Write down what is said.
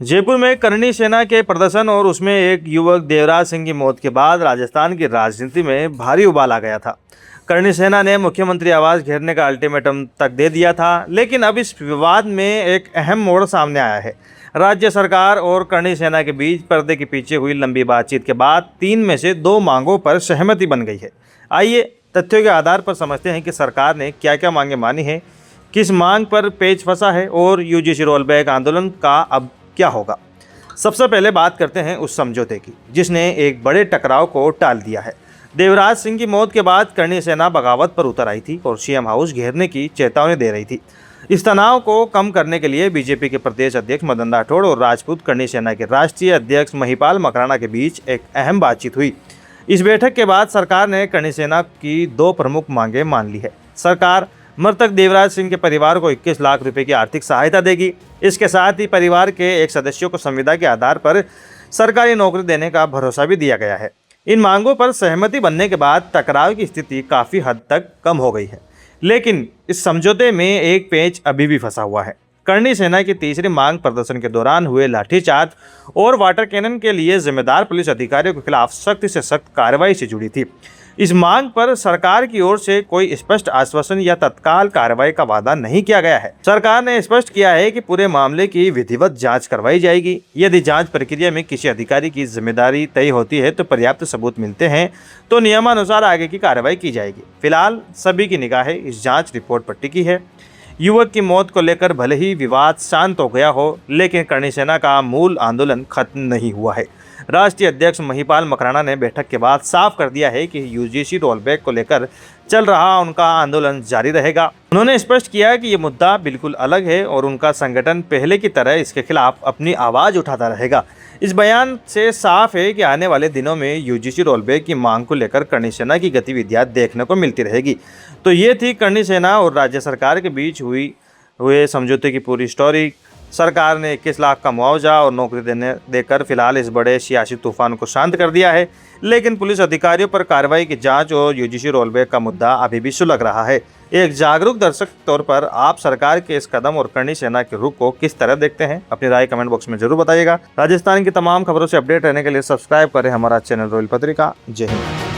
जयपुर में करणी सेना के प्रदर्शन और उसमें एक युवक देवराज सिंह की मौत के बाद राजस्थान की राजनीति में भारी उबाल आ गया था। करणी सेना ने मुख्यमंत्री आवास घेरने का अल्टीमेटम तक दे दिया था, लेकिन अब इस विवाद में एक अहम मोड़ सामने आया है। राज्य सरकार और करणी सेना के बीच पर्दे के पीछे हुई लंबी बातचीत के बाद 3 में से 2 मांगों पर सहमति बन गई है। आइए तथ्यों के आधार पर समझते हैं कि सरकार ने क्या क्या मांगे मानी है, किस मांग पर पेच फंसा है और यूजीसी रोलबैक आंदोलन का अब क्या होगा। सबसे पहले बात करते हैं उस समझौते की जिसने एक बड़े टकराव को टाल दिया है। देवराज सिंह की मौत के बाद करणी सेना बगावत पर उतर आई थी और सीएम हाउस घेरने की चेतावनी दे रही थी। इस तनाव को कम करने के लिए बीजेपी के प्रदेश अध्यक्ष मदन राठौड़ और राजपूत करणी सेना के राष्ट्रीय अध्यक्ष महिपाल मकराना के बीच एक अहम बातचीत हुई। इस बैठक के बाद सरकार ने करणी सेना की 2 प्रमुख मांगें मान ली है। सरकार मृतक देवराज सिंह के परिवार को 21 लाख रुपए की आर्थिक सहायता देगी। इसके साथ ही परिवार के एक सदस्यों को संविदा के आधार पर सरकारी नौकरी देने का भरोसा भी दिया गया है। इन मांगों पर सहमति बनने के बाद टकराव की स्थिति काफ़ी हद तक कम हो गई है, लेकिन इस समझौते में एक पेच अभी भी फंसा हुआ है। करणी सेना की तीसरी मांग प्रदर्शन के दौरान हुए लाठीचार्ज और वाटर कैनन के लिए जिम्मेदार पुलिस अधिकारियों के खिलाफ सख्त से सख्त कार्रवाई से जुड़ी थी। इस मांग पर सरकार की ओर से कोई स्पष्ट आश्वासन या तत्काल कार्रवाई का वादा नहीं किया गया है। सरकार ने स्पष्ट किया है कि पूरे मामले की विधिवत जांच करवाई जाएगी। यदि जांच प्रक्रिया में किसी अधिकारी की जिम्मेदारी तय होती है तो पर्याप्त सबूत मिलते हैं तो नियमानुसार आगे की कार्रवाई की जाएगी। फिलहाल सभी की निगाहें इस जाँच रिपोर्ट पर टिकी है। युवक की मौत को लेकर भले ही विवाद शांत हो गया हो, लेकिन करणी सेना का मूल आंदोलन खत्म नहीं हुआ है। राष्ट्रीय अध्यक्ष महिपाल मकराना ने बैठक के बाद साफ कर दिया है कि यूजीसी रोलबैक को लेकर चल रहा उनका आंदोलन जारी रहेगा। उन्होंने स्पष्ट किया कि ये मुद्दा बिल्कुल अलग है और उनका संगठन पहले की तरह इसके खिलाफ अपनी आवाज़ उठाता रहेगा। इस बयान से साफ है कि आने वाले दिनों में यूजीसी रोलबैक की मांग को लेकर करणी सेना की गतिविधियां देखने को मिलती रहेगी। तो ये थी करणी सेना और राज्य सरकार के बीच हुए समझौते की पूरी स्टोरी। सरकार ने 21 लाख का मुआवजा और नौकरी देकर फिलहाल इस बड़े सियासी तूफान को शांत कर दिया है, लेकिन पुलिस अधिकारियों पर कार्रवाई की जांच और यूजीसी रोलबैक का मुद्दा अभी भी सुलग रहा है। एक जागरूक दर्शक के तौर पर आप सरकार के इस कदम और करणी सेना के रुख को किस तरह देखते हैं, अपनी राय कमेंट बॉक्स में जरूर बताइएगा। राजस्थान की तमाम खबरों से अपडेट रहने के लिए सब्सक्राइब करें हमारा चैनल रॉयल पत्रिका। जय हिंद।